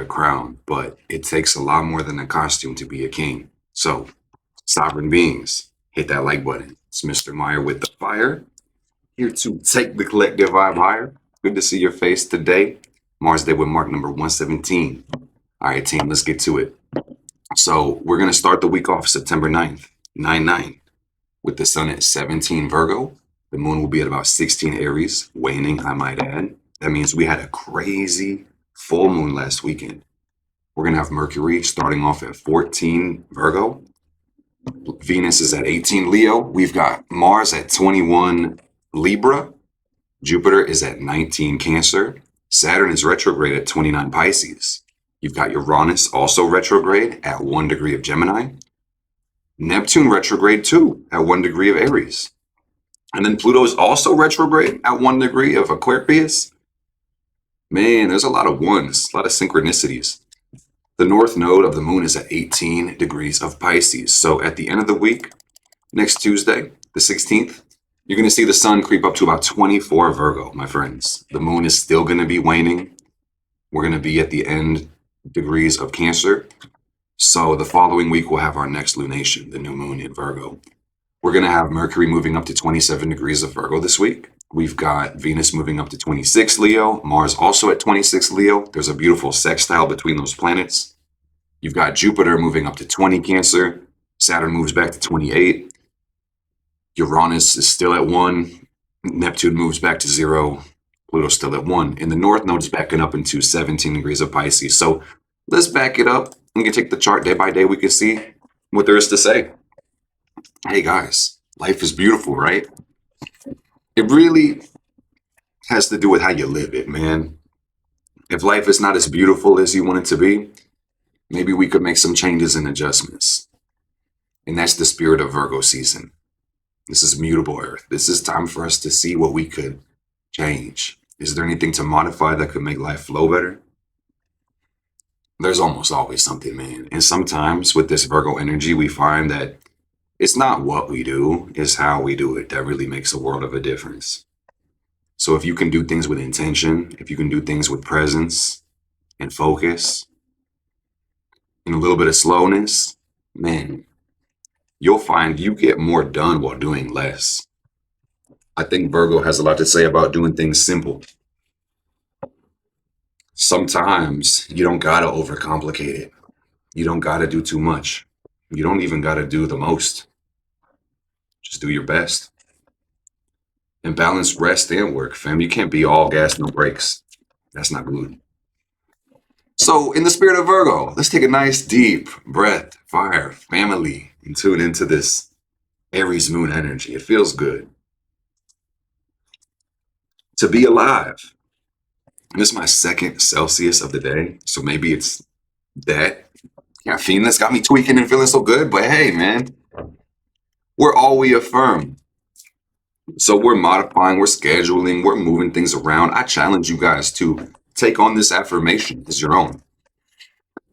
a crown, but it takes a lot more than a costume to be a king. So, sovereign beings, hit that like button. It's Mr. Meyer with the fire, here to take the collective vibe higher. Good to see your face today. Mars Day with Mark number 117. All right, team, let's get to it. So, we're going to start the week off September 9th, 9-9, with the sun at 17 Virgo. The moon will be at about 16 Aries, waning, I might add. That means we had a crazy full moon last weekend. We're going to have Mercury starting off at 14 Virgo. Venus is at 18 Leo. We've got Mars at 21 Libra. Jupiter is at 19 Cancer. Saturn is retrograde at 29 Pisces. You've got Uranus also retrograde at 1 degree of Gemini. Neptune retrograde too at 1 degree of Aries. And then Pluto is also retrograde at 1 degree of Aquarius. Man, there's a lot of ones, a lot of synchronicities. The north node of the moon is at 18 degrees of Pisces. So at the end of the week, next Tuesday, the 16th, you're going to see the sun creep up to about 24 Virgo, my friends. The moon is still going to be waning. We're going to be at the end degrees of Cancer. So the following week, we'll have our next lunation, the new moon in Virgo. We're going to have Mercury moving up to 27 degrees of Virgo this week. We've got Venus moving up to 26 Leo, Mars also at 26 Leo. There's a beautiful sextile between those planets. You've got Jupiter moving up to 20 Cancer. Saturn moves back to 28. Uranus is still at 1. Neptune moves back to 0. Pluto's still at 1. And the north node is backing up into 17 degrees of Pisces. So let's back it up. We can take the chart day by day. We can see what there is to say. Hey guys, life is beautiful, right? It really has to do with how you live it, man. If life is not as beautiful as you want it to be, maybe we could make some changes and adjustments. And that's the spirit of Virgo season. This is mutable Earth. This is time for us to see what we could change. Is there anything to modify that could make life flow better? There's almost always something, man. And sometimes with this Virgo energy, we find that it's not what we do, it's how we do it that really makes a world of a difference. So if you can do things with intention, if you can do things with presence and focus and a little bit of slowness, man, you'll find you get more done while doing less. I think Virgo has a lot to say about doing things simple. Sometimes you don't gotta overcomplicate it. You don't gotta do too much. You don't even gotta do the most. Just do your best. And balance rest and work, fam. You can't be all gas, no brakes. That's not good. So, in the spirit of Virgo, let's take a nice deep breath, fire, family, and tune into this Aries moon energy. It feels good to be alive. And this is my second Celsius of the day. So maybe it's that caffeine that's got me tweaking and feeling so good. But hey, man, we're all we affirm. So we're modifying, we're scheduling, we're moving things around. I challenge you guys to take on this affirmation as your own.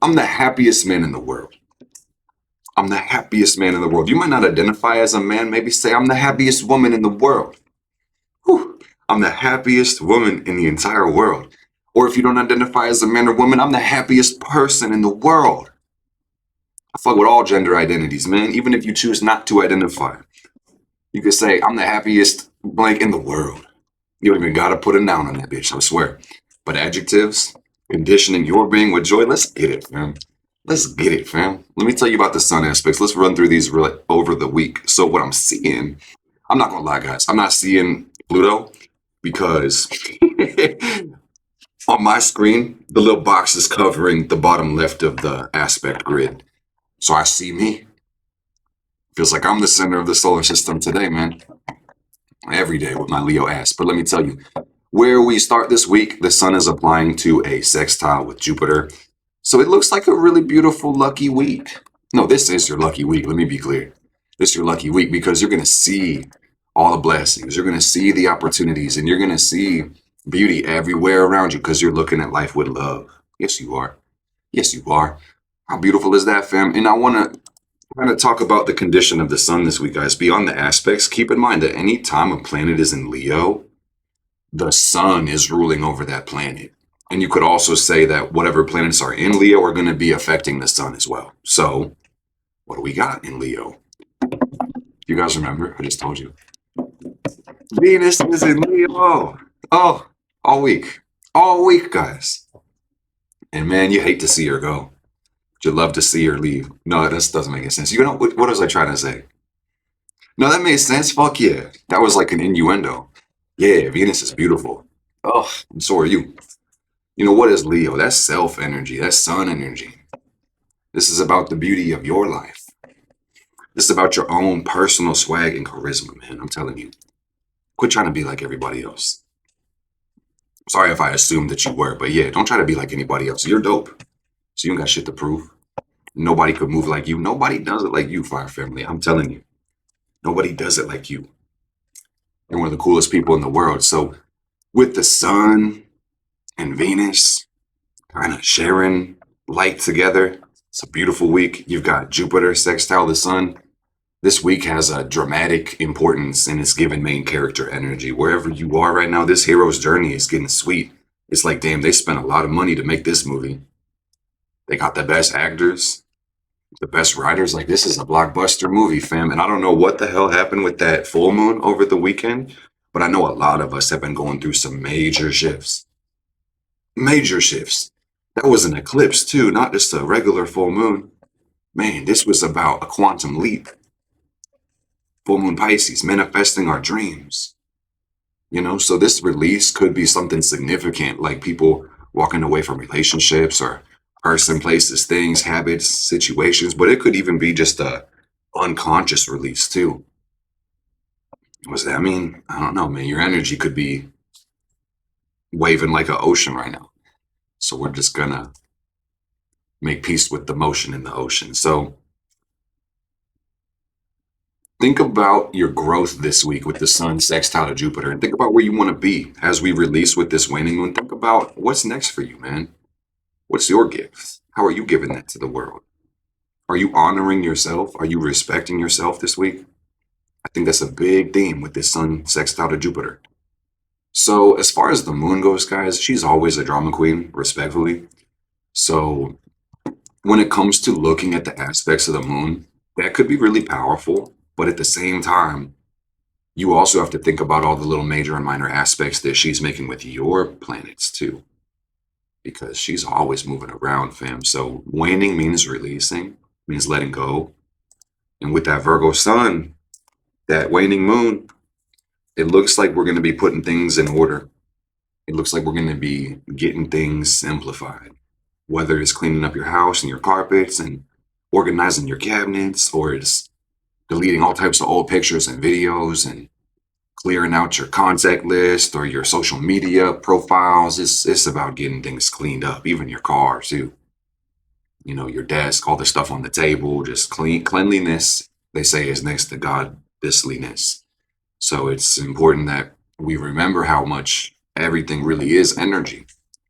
I'm the happiest man in the world. I'm the happiest man in the world. You might not identify as a man. Maybe say, I'm the happiest woman in the world. Whew. I'm the happiest woman in the entire world. Or if you don't identify as a man or woman, I'm the happiest person in the world. I fuck with all gender identities, man. Even if you choose not to identify. You could say, I'm the happiest blank in the world. You don't even gotta put a noun on that bitch, I swear. But adjectives, conditioning your being with joy, let's get it, fam. Let's get it, fam. Let me tell you about the sun aspects. Let's run through these over the week. So what I'm seeing, I'm not gonna lie, guys. I'm not seeing Pluto because on my screen, the little box is covering the bottom left of the aspect grid. So I see me. Feels like I'm the center of the solar system today, man. Every day with my Leo ass. But let me tell you, where we start this week, the sun is applying to a sextile with Jupiter. So it looks like a really beautiful, lucky week. No, this is your lucky week. Let me be clear. This is your lucky week because you're going to see all the blessings. You're going to see the opportunities and you're going to see beauty everywhere around you because you're looking at life with love. Yes, you are. Yes, you are. How beautiful is that, fam? And I want to kind of talk about the condition of the sun this week, guys. Beyond the aspects, keep in mind that any time a planet is in Leo, the sun is ruling over that planet. And you could also say that whatever planets are in Leo are going to be affecting the sun as well. So, what do we got in Leo? You guys remember? I just told you. Venus is in Leo. Oh, all week. All week, guys. And man, you hate to see her go. You love to see her leave. No, this doesn't make any sense. You know, what was I trying to say? No, that made sense. Fuck yeah. That was like an innuendo. Yeah, Venus is beautiful. Oh, and so are you. You know, what is Leo? That's self energy. That's sun energy. This is about the beauty of your life. This is about your own personal swag and charisma, man. I'm telling you. Quit trying to be like everybody else. Sorry if I assumed that you were, but yeah, don't try to be like anybody else. You're dope. So you don't got shit to prove. Nobody could move like you. Nobody does it like you, Fire Family. I'm telling you. Nobody does it like you. You're one of the coolest people in the world. So with the sun and Venus kind of sharing light together, it's a beautiful week. You've got Jupiter sextile the sun. This week has a dramatic importance and it's given main character energy. Wherever you are right now, this hero's journey is getting sweet. It's like, damn, they spent a lot of money to make this movie. They got the best actors, the best writers. Like, this is a blockbuster movie, fam. And I don't know what the hell happened with that full moon over the weekend, but I know a lot of us have been going through some major shifts. Major shifts. That was an eclipse, too, not just a regular full moon. Man, this was about a quantum leap. Full moon Pisces, manifesting our dreams. You know, so this release could be something significant, like people walking away from relationships or person, places, things, habits, situations, but it could even be just a unconscious release too. What's that mean? I don't know, man. Your energy could be waving like an ocean right now. So we're just gonna make peace with the motion in the ocean. So think about your growth this week with the sun sextile to Jupiter and think about where you want to be as we release with this waning moon. Think about what's next for you, man. What's your gift? How are you giving that to the world? Are you honoring yourself? Are you respecting yourself this week? I think that's a big theme with this sun sextile to Jupiter. So as far as the moon goes, guys, she's always a drama queen, respectfully. So when it comes to looking at the aspects of the moon, that could be really powerful. But at the same time, you also have to think about all the little major and minor aspects that she's making with your planets too. Because she's always moving around, fam. So waning means releasing, means letting go. And with that Virgo sun, that waning moon, it looks like we're going to be putting things in order. It looks like we're going to be getting things simplified, whether it's cleaning up your house and your carpets and organizing your cabinets, or it's deleting all types of old pictures and videos and clearing out your contact list or your social media profiles. It's about getting things cleaned up, even your car too. You know, your desk, all the stuff on the table, just cleanliness, they say, is next to godlessliness. So it's important that we remember how much everything really is energy.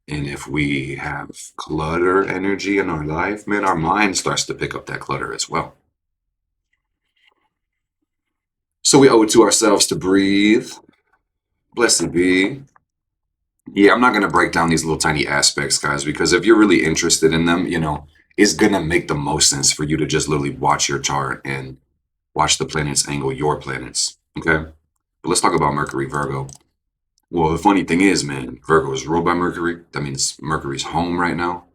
And if we have clutter energy in our life, man, our mind starts to pick up that clutter as well. So we owe it to ourselves to breathe. Blessed be. Yeah, I'm not going to break down these little tiny aspects, guys, because if you're really interested in them, you know, it's going to make the most sense for you to just literally watch your chart and watch the planets angle your planets. Okay? But let's talk about Mercury, Virgo. Well, the funny thing is, man, Virgo is ruled by Mercury. That means Mercury's home right now.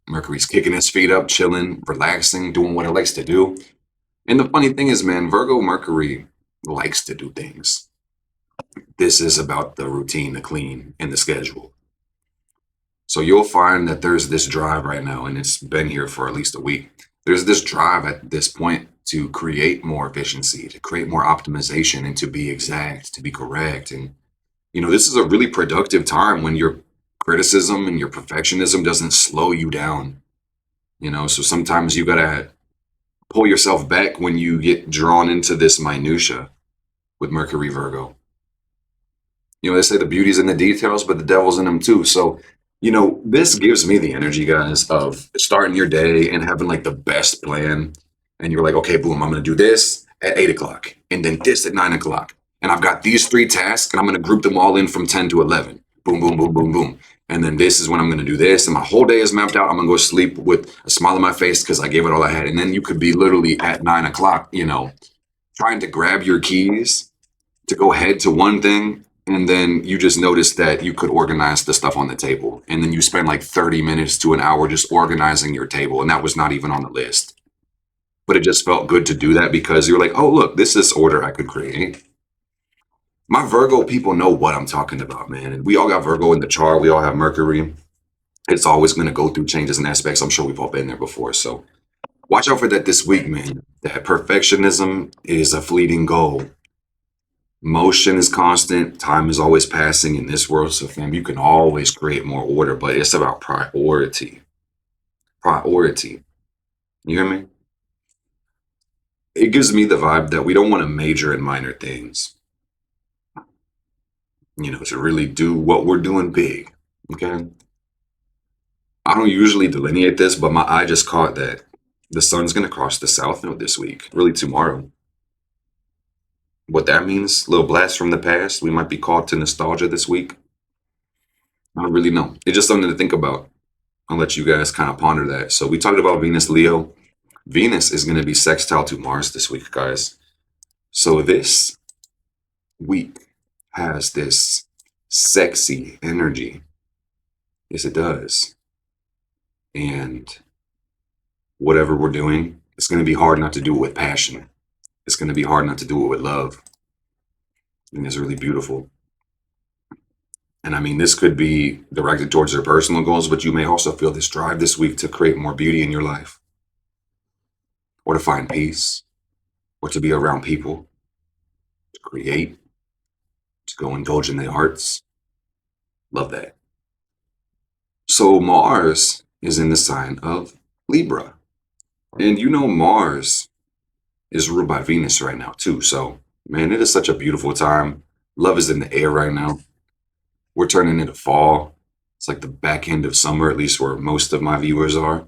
Mercury's kicking his feet up, chilling, relaxing, doing what it likes to do. And the funny thing is, man, Virgo Mercury likes to do things. This is about the routine, the clean, and the schedule. So you'll find that there's this drive right now, and it's been here for at least a week. There's this drive at this point to create more efficiency, to create more optimization, and to be exact, to be correct. And, you know, this is a really productive time when your criticism and your perfectionism doesn't slow you down. You know, so sometimes you got to pull yourself back when you get drawn into this minutia with Mercury Virgo. You know, they say the beauty's in the details, but the devil's in them too. So, you know, this gives me the energy, guys, of starting your day and having like the best plan. And you're like, okay, boom, I'm going to do this at 8 o'clock and then this at 9 o'clock. And I've got these 3 tasks and I'm going to group them all in from 10 to 11. Boom, boom, boom, boom, boom. And then this is when I'm going to do this. And my whole day is mapped out. I'm going to go sleep with a smile on my face because I gave it all I had. And then you could be literally at 9 o'clock, trying to grab your keys to go head to one thing. And then you just notice that you could organize the stuff on the table. And then you spend like 30 minutes to an hour just organizing your table. And that was not even on the list. But it just felt good to do that because you're like, oh, look, this is order I could create. My Virgo people know what I'm talking about, man. And we all got Virgo in the chart. We all have Mercury. It's always going to go through changes and aspects. I'm sure we've all been there before. So watch out for that this week, man. That perfectionism is a fleeting goal. Motion is constant. Time is always passing in this world. So, fam, you can always create more order, but it's about priority. Priority. You hear me? It gives me the vibe that we don't want to major in minor things, to really do what we're doing big. Okay. I don't usually delineate this, but my eye just caught that the sun's going to cross the south node this week, really tomorrow. What that means, little blast from the past. We might be called to nostalgia this week. I don't really know. It's just something to think about. I'll let you guys kind of ponder that. So we talked about Venus, Leo. Venus is going to be sextile to Mars this week, guys. So this week has this sexy energy. Yes, it does. And whatever we're doing, it's going to be hard not to do it with passion. It's going to be hard not to do it with love. And it's really beautiful. And I mean, this could be directed towards your personal goals, but you may also feel this drive this week to create more beauty in your life, or to find peace, or to be around people, to create, to go indulge in the arts. Love that. So Mars is in the sign of Libra. And Mars is ruled by Venus right now too. So, man, it is such a beautiful time. Love is in the air right now. We're turning into fall. It's like the back end of summer, at least where most of my viewers are.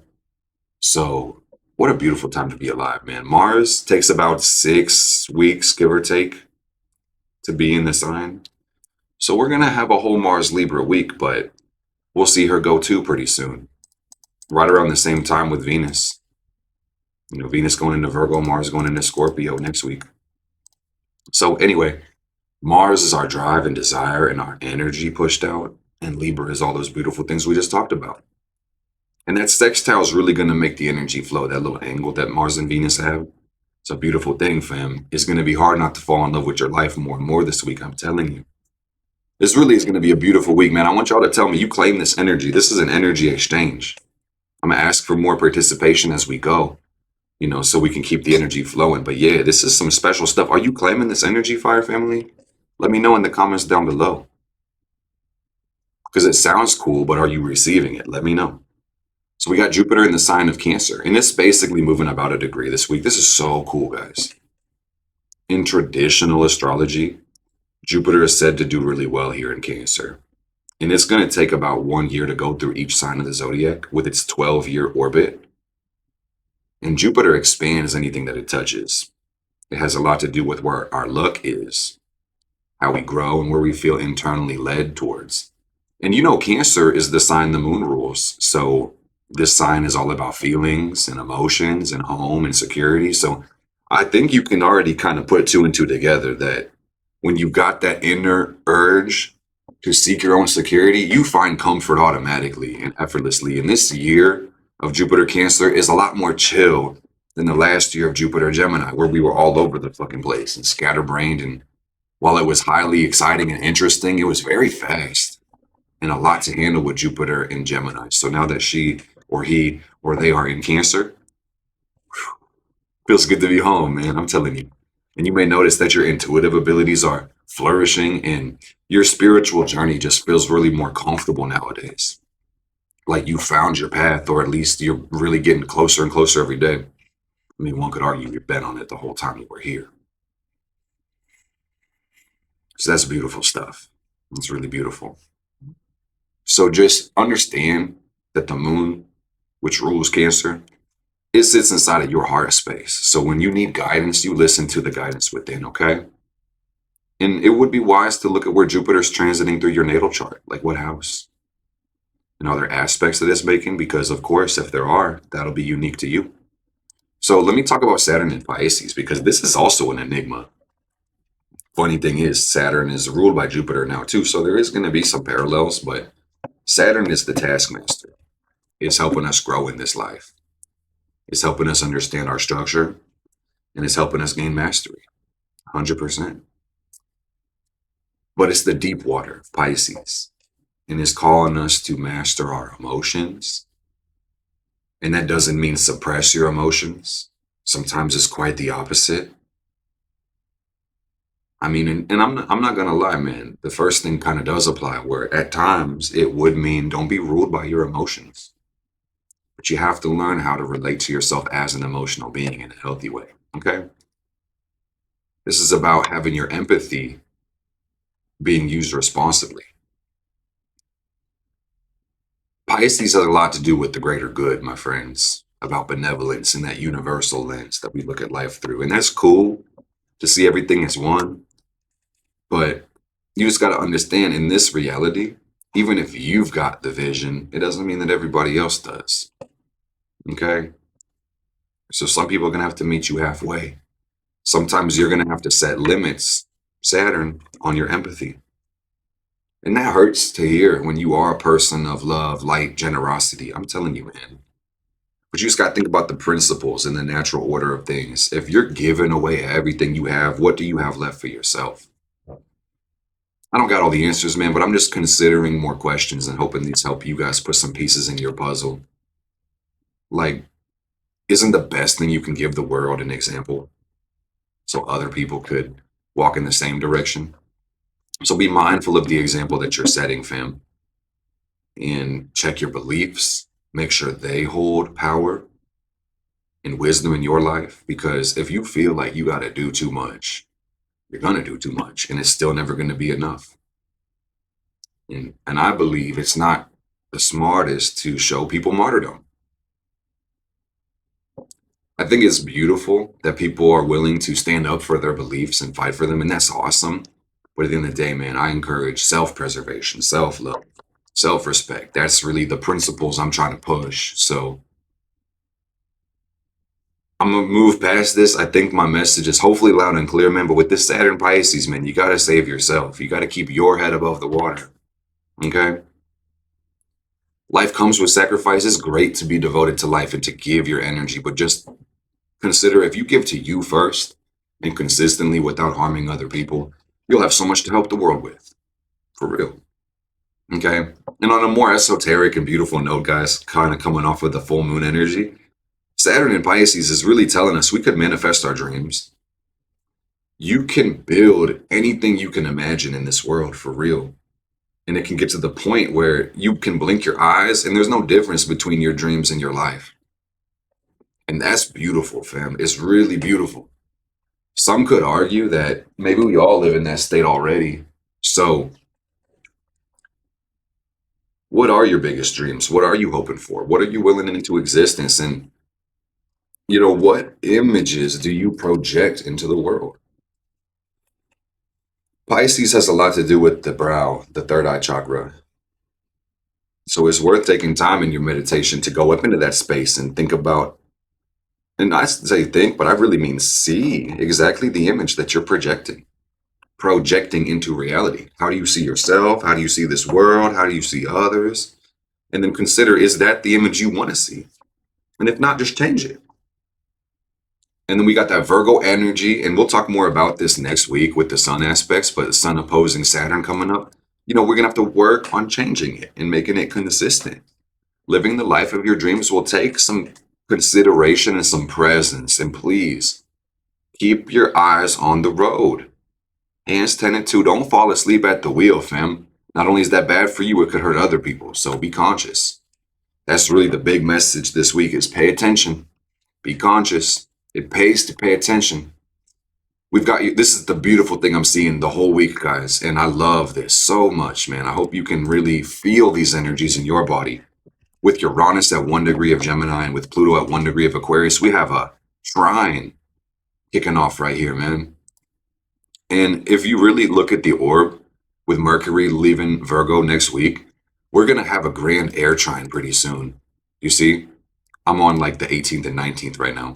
So what a beautiful time to be alive, man. Mars takes about 6 weeks, give or take, to be in the sign. So we're going to have a whole Mars Libra week, but we'll see her go too pretty soon. Right around the same time with Venus. Venus going into Virgo, Mars going into Scorpio next week. So anyway, Mars is our drive and desire and our energy pushed out. And Libra is all those beautiful things we just talked about. And that sextile is really going to make the energy flow, that little angle that Mars and Venus have. It's a beautiful thing, fam. It's going to be hard not to fall in love with your life more and more this week, I'm telling you. This really is going to be a beautiful week, man. I want y'all to tell me you claim this energy. This is an energy exchange. I'm going to ask for more participation as we go, so we can keep the energy flowing. But yeah, this is some special stuff. Are you claiming this energy, Fire Family? Let me know in the comments down below. Because it sounds cool, but are you receiving it? Let me know. So we got Jupiter in the sign of Cancer, and it's basically moving about a degree this week. This is so cool, guys. In traditional astrology, Jupiter is said to do really well here in Cancer. And it's going to take about 1 year to go through each sign of the zodiac with its 12-year orbit. And Jupiter expands anything that it touches. It has a lot to do with where our luck is, how we grow, and where we feel internally led towards. And Cancer is the sign the moon rules. So this sign is all about feelings and emotions and home and security. So I think you can already kind of put 2 and 2 together that when you got that inner urge to seek your own security, you find comfort automatically and effortlessly. And this year of Jupiter Cancer is a lot more chill than the last year of Jupiter Gemini, where we were all over the fucking place and scatterbrained. And while it was highly exciting and interesting, it was very fast and a lot to handle with Jupiter in Gemini. So now that she or he or they are in Cancer, feels good to be home, man. I'm telling you. And you may notice that your intuitive abilities are flourishing and your spiritual journey just feels really more comfortable nowadays. Like you found your path, or at least you're really getting closer and closer every day. I mean, one could argue you've been on it the whole time you were here. So that's beautiful stuff. It's really beautiful. So just understand that the moon, which rules Cancer, it sits inside of your heart space. So when you need guidance, you listen to the guidance within, okay? And it would be wise to look at where Jupiter's transiting through your natal chart, like what house. and other aspects of this making? Because, of course, if there are, that'll be unique to you. So let me talk about Saturn and Pisces, because this is also an enigma. Funny thing is, Saturn is ruled by Jupiter now, too. So there is going to be some parallels, but Saturn is the taskmaster. It's helping us grow in this life. It's helping us understand our structure, and it's helping us gain mastery. 100%. But it's the deep water, Pisces, and it's calling us to master our emotions. And that doesn't mean suppress your emotions. Sometimes it's quite the opposite. I mean, and I'm not gonna lie, man. The first thing kind of does apply, where at times it would mean don't be ruled by your emotions, but you have to learn how to relate to yourself as an emotional being in a healthy way. Okay, this is about having your empathy being used responsibly. Pisces has a lot to do with the greater good, my friends, about benevolence and that universal lens that we look at life through, and that's cool to see everything as one. But you just got to understand in this reality, even if you've got the vision, it doesn't mean that everybody else does. Okay? So some people are going to have to meet you halfway. Sometimes you're going to have to set limits, Saturn, on your empathy. And that hurts to hear when you are a person of love, light, generosity. I'm telling you, man. But you just got to think about the principles and the natural order of things. If you're giving away everything you have, what do you have left for yourself? I don't got all the answers, man, but I'm just considering more questions and hoping these help you guys put some pieces in your puzzle. Like, isn't the best thing you can give the world an example so other people could walk in the same direction? So be mindful of the example that you're setting, fam, and check your beliefs. Make sure they hold power and wisdom in your life. Because if you feel like you got to do too much, you're going to do too much, and it's still never going to be enough. And I believe it's not the smartest to show people martyrdom. I think it's beautiful that people are willing to stand up for their beliefs and fight for them, and that's awesome. But at the end of the day, man, I encourage self-preservation, self-love, self-respect. That's really the principles I'm trying to push. So I'm gonna move past this. I think my message is hopefully loud and clear, man. But with this Saturn Pisces, man, you gotta save yourself. You gotta keep your head above the water. Okay? Life comes with sacrifice. It's great to be devoted to life and to give your energy, but just consider if you give to you first and consistently without harming other people, you'll have so much to help the world with. For real. Okay. And on a more esoteric and beautiful note, guys, kind of coming off of the full moon energy, Saturn in Pisces is really telling us we could manifest our dreams. You can build anything you can imagine in this world for real. And it can get to the point where you can blink your eyes and there's no difference between your dreams and your life. And that's beautiful, fam. It's really beautiful. Some could argue that maybe we all live in that state already. So, what are your biggest dreams? What are you hoping for? What are you willing into existence? And, what images do you project into the world? Pisces has a lot to do with the brow, the third eye chakra. So, it's worth taking time in your meditation to go up into that space and think about, and I say think, but I really mean see exactly the image that you're projecting into reality. How do you see yourself? How do you see this world? How do you see others? And then consider, is that the image you want to see? And if not, just change it. And then we got that Virgo energy, and we'll talk more about this next week with the sun aspects, but the sun opposing Saturn coming up. We're going to have to work on changing it and making it consistent. Living the life of your dreams will take some consideration and some presence. And please keep your eyes on the road. Hands 10 and 2, don't fall asleep at the wheel, fam. Not only is that bad for you, it could hurt other people. So be conscious. That's really the big message this week is pay attention. Be conscious. It pays to pay attention. We've got you. This is the beautiful thing I'm seeing the whole week, guys. And I love this so much, man. I hope you can really feel these energies in your body. With Uranus at 1 degree of Gemini and with Pluto at 1 degree of Aquarius, we have a trine kicking off right here, man. And if you really look at the orb with Mercury leaving Virgo next week, We're going to have a grand air trine pretty soon. You see, I'm on like the 18th and 19th right now.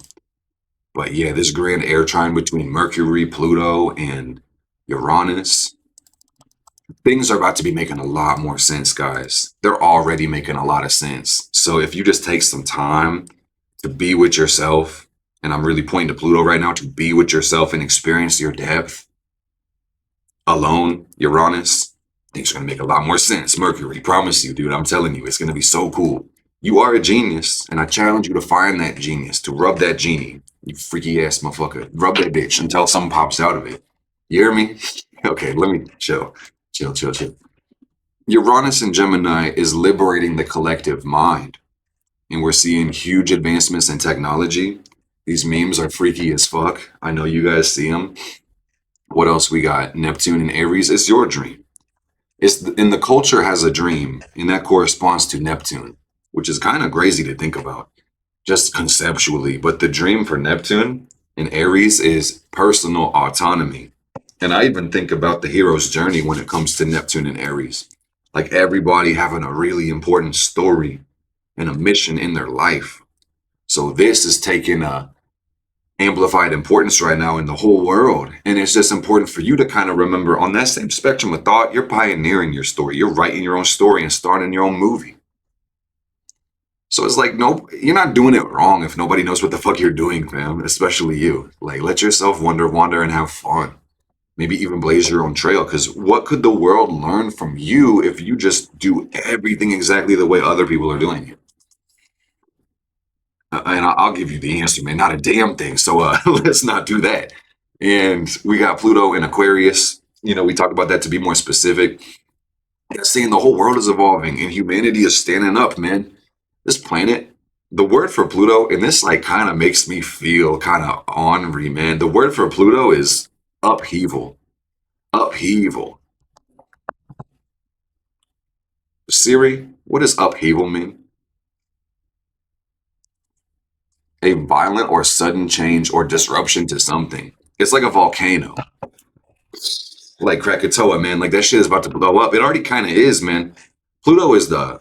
But yeah, this grand air trine between Mercury, Pluto, and Uranus, things are about to be making a lot more sense, guys. They're already making a lot of sense. So if you just take some time to be with yourself, and I'm really pointing to Pluto right now, to be with yourself and experience your depth alone, Uranus, things are going to make a lot more sense. Mercury, promise you, dude, I'm telling you, it's going to be so cool. You are a genius, and I challenge you to find that genius, to rub that genie, you freaky ass motherfucker. Rub that bitch until something pops out of it. You hear me? Okay, let me chill. Chill, chill, chill. Uranus in Gemini is liberating the collective mind, and we're seeing huge advancements in technology. These memes are freaky as fuck. I know you guys see them. What else we got? Neptune and Aries. It's your dream. And the culture has a dream, and that corresponds to Neptune, which is kind of crazy to think about, just conceptually. But the dream for Neptune and Aries is personal autonomy. And I even think about the hero's journey when it comes to Neptune and Aries. Like everybody having a really important story and a mission in their life. So this is taking a amplified importance right now in the whole world. And it's just important for you to kind of remember on that same spectrum of thought, you're pioneering your story. You're writing your own story and starting your own movie. So it's like, nope, you're not doing it wrong if nobody knows what the fuck you're doing, fam, especially you. Like, let yourself wander, and have fun. Maybe even blaze your own trail. Because what could the world learn from you if you just do everything exactly the way other people are doing it? And I'll give you the answer, man. Not a damn thing. So let's not do that. And we got Pluto in Aquarius. You know, we talk about that to be more specific. Saying the whole world is evolving and humanity is standing up, man. This planet, the word for Pluto, and this like kind of makes me feel kind of ornery, man. The word for Pluto is upheaval. Upheaval. Siri, what does upheaval mean? A violent or sudden change or disruption to something. It's like a volcano. Like Krakatoa, man. Like that shit is about to blow up. It already kind of is, man. Pluto is the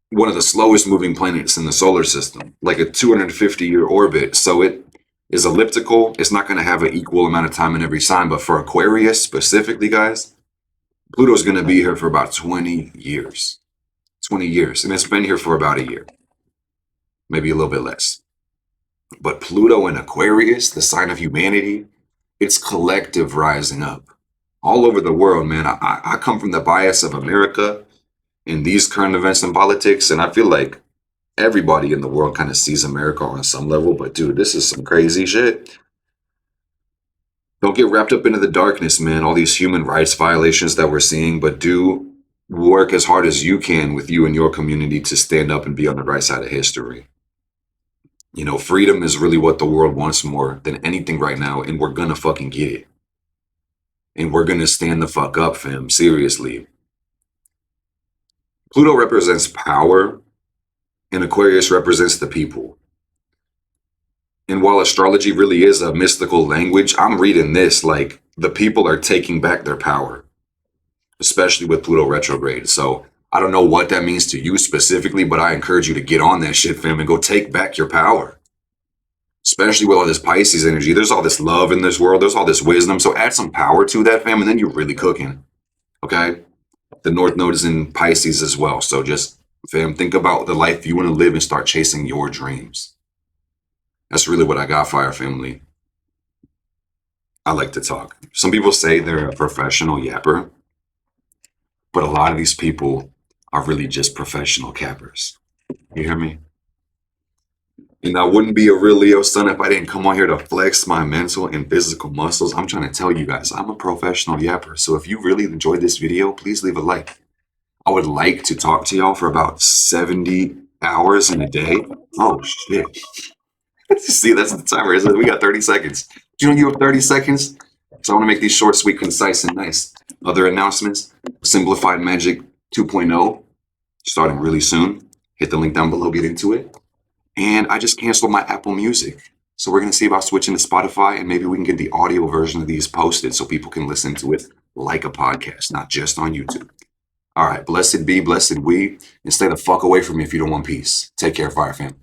one of the slowest moving planets in the solar system, like a 250-year orbit. So it is elliptical. It's not going to have an equal amount of time in every sign. But for Aquarius specifically, guys, Pluto's going to be here for about 20 years. 20 years. And it's been here for about a year, maybe a little bit less. But Pluto in Aquarius, the sign of humanity, it's collective rising up all over the world, man. I come from the bias of America in these current events and politics, and I feel like everybody in the world kind of sees America on some level. But dude, this is some crazy shit. Don't get wrapped up into the darkness, man. All these human rights violations that we're seeing, but do work as hard as you can with you and your community to stand up and be on the right side of history. You know, freedom is really what the world wants more than anything right now, and we're gonna fucking get it. And we're gonna stand the fuck up, fam. Seriously. Pluto represents power, and Aquarius represents the people. And while astrology really is a mystical language, I'm reading this like the people are taking back their power, especially with Pluto retrograde. So I don't know what that means to you specifically, but I encourage you to get on that shit, fam, and go take back your power. Especially with all this Pisces energy. There's all this love in this world. There's all this wisdom. So add some power to that, fam, and then you're really cooking. Okay? The North Node is in Pisces as well. So just, fam, think about the life you want to live and start chasing your dreams. That's really what I got, Fire Family. I like to talk. Some people say they're a professional yapper, but a lot of these people are really just professional cappers. You hear me? And I wouldn't be a real Leo son if I didn't come on here to flex my mental and physical muscles. I'm trying to tell you guys, I'm a professional yapper. So if you really enjoyed this video, please leave a like. I would like to talk to y'all for about 70 hours in a day. Oh, shit. See, that's the timer. Isn't it? We got 30 seconds. Do you know you have 30 seconds? So I want to make these short, sweet, concise, and nice. Other announcements, Simplified Magic 2.0, starting really soon. Hit the link down below, get into it. And I just canceled my Apple Music. So we're going to see about switching to Spotify, and maybe we can get the audio version of these posted so people can listen to it like a podcast, not just on YouTube. All right. Blessed be, blessed we, and stay the fuck away from me if you don't want peace. Take care, Fire Fam.